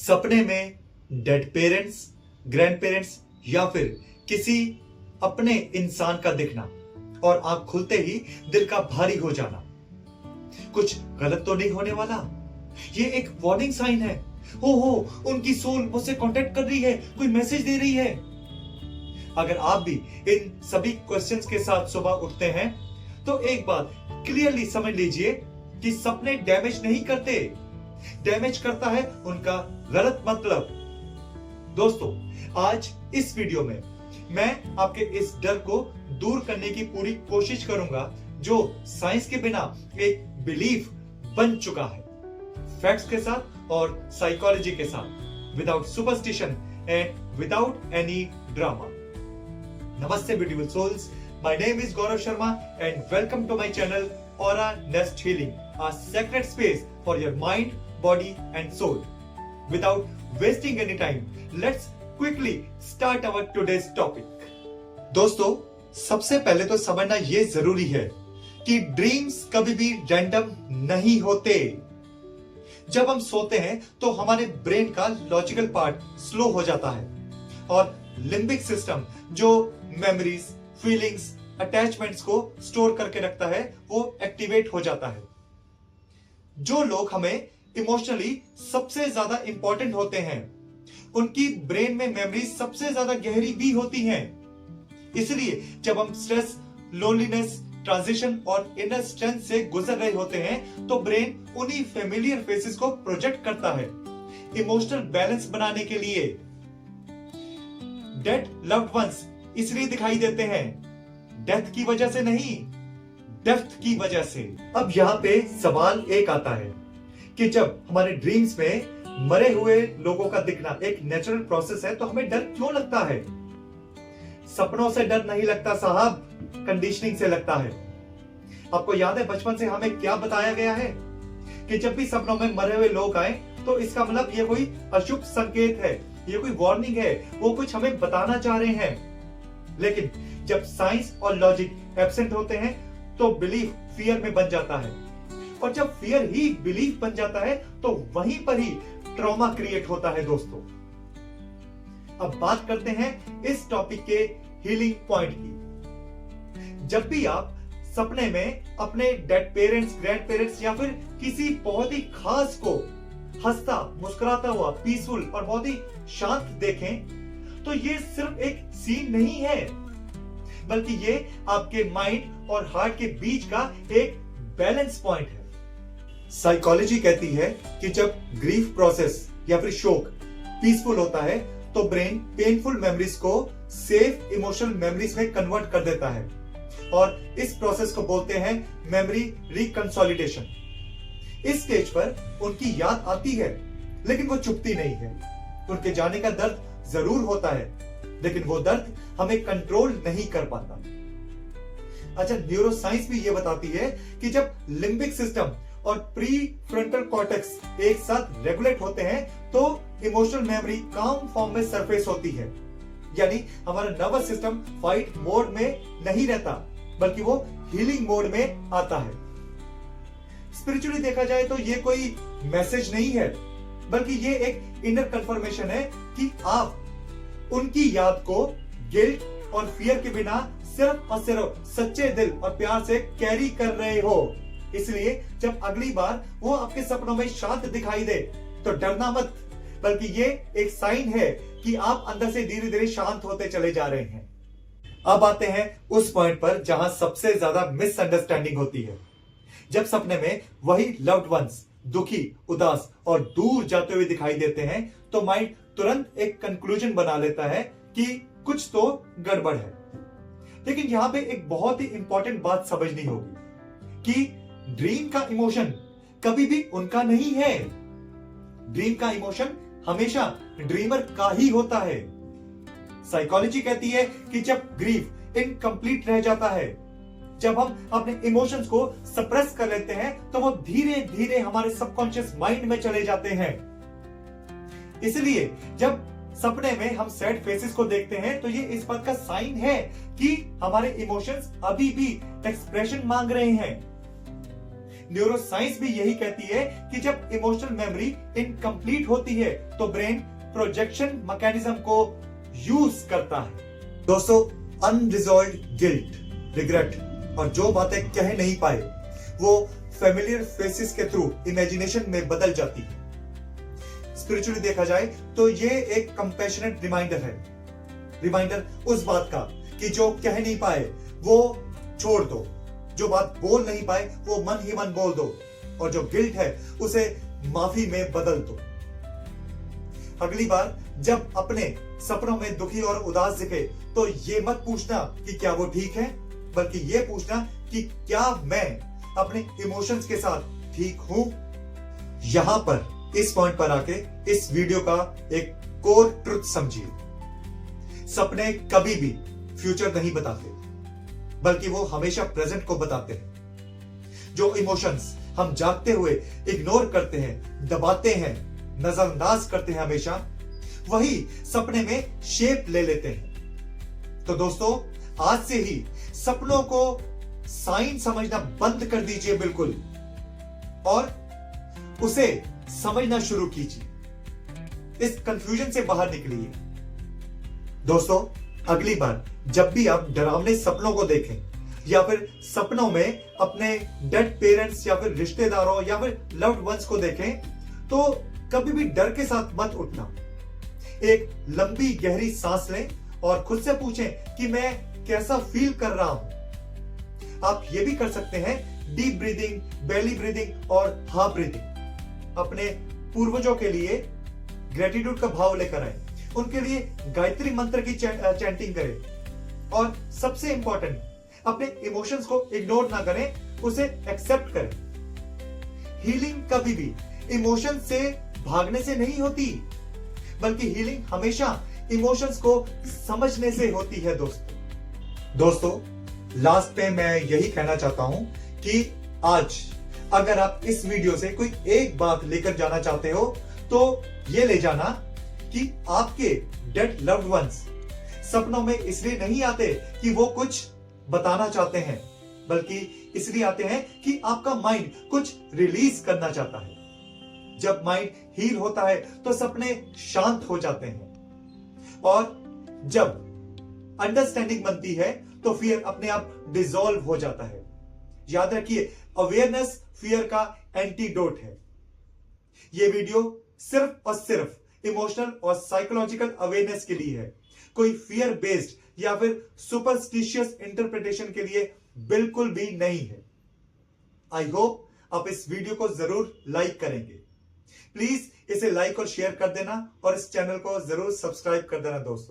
सपने में dead parents, grand parents या फिर किसी अपने इंसान का दिखना और आंख खुलते ही दिल का भारी हो जाना, कुछ गलत तो नहीं होने वाला? ये एक वार्निंग साइन है। हो उनकी सोल मुझसे कांटेक्ट कर रही है, कोई मैसेज दे रही है। अगर आप भी इन सभी क्वेश्चंस के साथ सुबह उठते हैं तो एक बात क्लियरली समझ लीजिए कि सपने डैमेज नहीं करते, डैमेज करता है उनका गलत मतलब। दोस्तों, आज इस वीडियो में मैं आपके इस डर को दूर करने की पूरी कोशिश करूंगा जो साइंस के बिना एक बिलीफ बन चुका है, फैक्ट्स के साथ और साइकोलॉजी के साथ, without superstition and without any drama. नमस्ते beautiful souls, my name is Gaurav Sharma and welcome to my channel Aura Nest Healing, a sacred space for your mind, body and soul. Without wasting any time, let's quickly start our today's topic. दोस्तों, सबसे पहले तो समझना ये जरूरी है कि dreams कभी भी रैंडम नहीं होते। जब हम सोते हैं तो हमारे ब्रेन का लॉजिकल पार्ट स्लो हो जाता है और लिम्बिक सिस्टम जो मेमोरीज, फीलिंग्स, अटैचमेंट्स को स्टोर करके रखता है वो एक्टिवेट हो जाता है। जो लोग हमें इमोशनली सबसे ज्यादा इंपॉर्टेंट होते हैं उनकी ब्रेन में मेमोरीज सबसे ज्यादा गहरी भी होती हैं। इसलिए जब हम स्ट्रेस, लोनलीनेस, ट्रांजिशन और इनर स्ट्रेंथ से गुजर रहे होते हैं तो ब्रेन उन्हीं फेमिलियर फेसेस को प्रोजेक्ट करता है इमोशनल बैलेंस बनाने के लिए। डेड लव्ड वंस इसलिए दिखाई देते हैं, डेथ की वजह से नहीं, डेप्थ की वजह से। अब यहाँ पे सवाल एक आता है कि जब हमारे ड्रीम्स में मरे हुए लोगों का दिखना एक नेचुरल प्रोसेस है तो हमें डर क्यों लगता है? सपनों से डर नहीं लगता साहब, कंडीशनिंग से लगता है। आपको याद है बचपन से हमें क्या बताया गया है कि जब भी सपनों में मरे हुए लोग आए तो इसका मतलब ये कोई अशुभ संकेत है, ये कोई वार्निंग है, वो कुछ हमें बताना चाह रहे हैं। लेकिन जब साइंस और लॉजिक एब्सेंट होते हैं तो बिलीफ फियर में बन जाता है और जब फियर ही बिलीफ बन जाता है तो वहीं पर ही ट्रॉमा क्रिएट होता है। दोस्तों, अब बात करते हैं इस टॉपिक के हीलिंग पॉइंट की। जब भी आप सपने में अपने डेड पेरेंट्स, ग्रैंड पेरेंट्स या फिर किसी बहुत ही खास को हंसता, मुस्कुराता हुआ, पीसफुल और बहुत ही शांत देखें तो ये सिर्फ एक सीन नहीं है, बल्कि ये आपके माइंड और हार्ट के बीच का एक बैलेंस पॉइंट है। साइकोलॉजी कहती है कि जब ग्रीफ प्रोसेस या फिर शोक पीसफुल होता है तो ब्रेन पेनफुल मेमोरीज को सेफ इमोशनल मेमोरीज में कन्वर्ट कर देता है और इस प्रोसेस को बोलते हैं मेमोरी रिकंसोलिडेशन। इस स्टेज पर उनकी याद आती है लेकिन वो चुपती नहीं है। उनके जाने का दर्द जरूर होता है लेकिन वो दर्द हमें कंट्रोल नहीं कर पाता। अच्छा, न्यूरोसाइंस भी ये बताती है कि जब लिम्बिक सिस्टम और प्री फ्रंटल कॉर्टेक्स एक साथ रेगुलेट होते हैं तो इमोशनल मेमोरी काम फॉर्म में सरफेस होती है। यानी हमारा नर्वस सिस्टम फाइट मोड में नहीं रहता बल्कि वो हीलिंग मोड में आता है। स्पिरिचुअली देखा जाए तो ये कोई मैसेज नहीं है बल्कि ये एक इनर कंफर्मेशन है कि आप उनकी याद को गिल्ट और फियर के बिना सिर्फ और सिर्फ सच्चे दिल और प्यार से कैरी कर रहे हो। इसलिए जब अगली बार वो आपके सपनों में शांत दिखाई दे तो डरना मत, बल्कि ये एक साइन है कि आप अंदर से धीरे धीरे शांत होते चले जा रहे हैं। अब आते हैं उस पॉइंट पर जहां सबसे ज्यादा मिसअंडरस्टैंडिंग होती है। जब सपने में वही लव्ड वंस दुखी, उदास और दूर जाते हुए दिखाई देते हैं तो माइंड तुरंत एक कंक्लूजन बना लेता है कि कुछ तो गड़बड़ है। लेकिन यहां पे एक बहुत ही इंपॉर्टेंट बात समझनी होगी कि ड्रीम का इमोशन कभी भी उनका नहीं है। ड्रीम का इमोशन हमेशा ड्रीमर का ही होता है। साइकोलॉजी कहती है कि जब ग्रीफ इनकम्प्लीट रह जाता है, जब हम अपने इमोशंस को सप्रेस कर लेते हैं तो वो धीरे धीरे हमारे सबकॉन्शियस माइंड में चले जाते हैं। इसलिए जब सपने में हम सैड फेसेस को देखते हैं तो ये इस बात का साइन है कि हमारे इमोशंस अभी भी एक्सप्रेशन मांग रहे हैं। न्यूरोसाइंस भी यही कहती है कि जब इमोशनल मेमोरी इनकम्प्लीट होती है तो ब्रेन प्रोजेक्शन मैकेनिज्म को यूज करता है। दोस्तों, अनरिजॉल्व्ड गिल्ट, रिग्रेट और जो बातें कह नहीं पाए वो फेमिलियर फेसेस के थ्रू इमेजिनेशन में बदल जाती है। स्पिरिचुअली देखा जाए तो ये एक कंपैशनेट रिमाइंडर उस बात का कि जो कह नहीं पाए वो छोड़ दो, जो बात बोल नहीं पाए वो मन ही मन बोल दो, और जो गिल्ट है उसे माफी में बदल दो। अगली बार जब अपने सपनों में दुखी और उदास दिखे तो ये मत पूछना कि क्या वो ठीक है, बल्कि ये पूछना कि क्या मैं अपने इमोशंस के साथ ठीक हूं। यहां पर इस पॉइंट पर आके इस वीडियो का एक कोर ट्रुथ समझिए। सपने कभी भी फ्यूचर नहीं बताते, बल्कि वो हमेशा प्रेजेंट को बताते हैं। जो इमोशंस हम जागते हुए इग्नोर करते हैं, दबाते हैं, नजरअंदाज करते हैं हमेशा, वही सपने में शेप ले लेते हैं। तो दोस्तों, आज से ही सपनों को साइन समझना बंद कर दीजिए बिल्कुल, और उसे समझना शुरू कीजिए। इस कंफ्यूजन से बाहर निकलिए। दोस्तों, अगली बार जब भी आप डरावने सपनों को देखें या फिर सपनों में अपने डेड पेरेंट्स या फिर रिश्तेदारों या फिर लव्ड वंस को देखें, तो कभी भी डर के साथ मत उठना। एक लंबी गहरी सांस लें और खुद से पूछें कि मैं कैसा फील कर रहा हूं। आप ये भी कर सकते हैं डीप ब्रीदिंग, बेली ब्रीदिंग और हाफ ब्रीदिंग। अपने पूर्वजों के लिए ग्रेटिट्यूड का भाव लेकर आए, उनके लिए गायत्री मंत्र की चैंटिंग करें, और सबसे इंपॉर्टेंट, अपने इमोशंस को इग्नोर ना करें, उसे एक्सेप्ट करें। हीलिंग कभी भी इमोशन से भागने से नहीं होती, बल्कि हीलिंग हमेशा इमोशंस को समझने से होती है। दोस्तों, लास्ट पे मैं यही कहना चाहता हूं कि आज अगर आप इस वीडियो से कोई एक बात लेकर जाना चाहते हो तो ये ले जाना कि आपके डेड लव्ड वंस सपनों में इसलिए नहीं आते कि वो कुछ बताना चाहते हैं, बल्कि इसलिए आते हैं कि आपका माइंड कुछ रिलीज करना चाहता है। जब माइंड हील होता है तो सपने शांत हो जाते हैं, और जब अंडरस्टैंडिंग बनती है तो फियर अपने आप डिसॉल्व हो जाता है। याद रखिए, अवेयरनेस फियर का एंटीडोट है। यह वीडियो सिर्फ और सिर्फ इमोशनल और साइकोलॉजिकल अवेयरनेस के लिए है, कोई फियर बेस्ड या फिर सुपरस्टिशियस इंटरप्रिटेशन के लिए बिल्कुल भी नहीं है। आई होप आप इस वीडियो को जरूर लाइक करेंगे। प्लीज इसे लाइक और शेयर कर देना, और इस चैनल को जरूर सब्सक्राइब कर देना दोस्तों।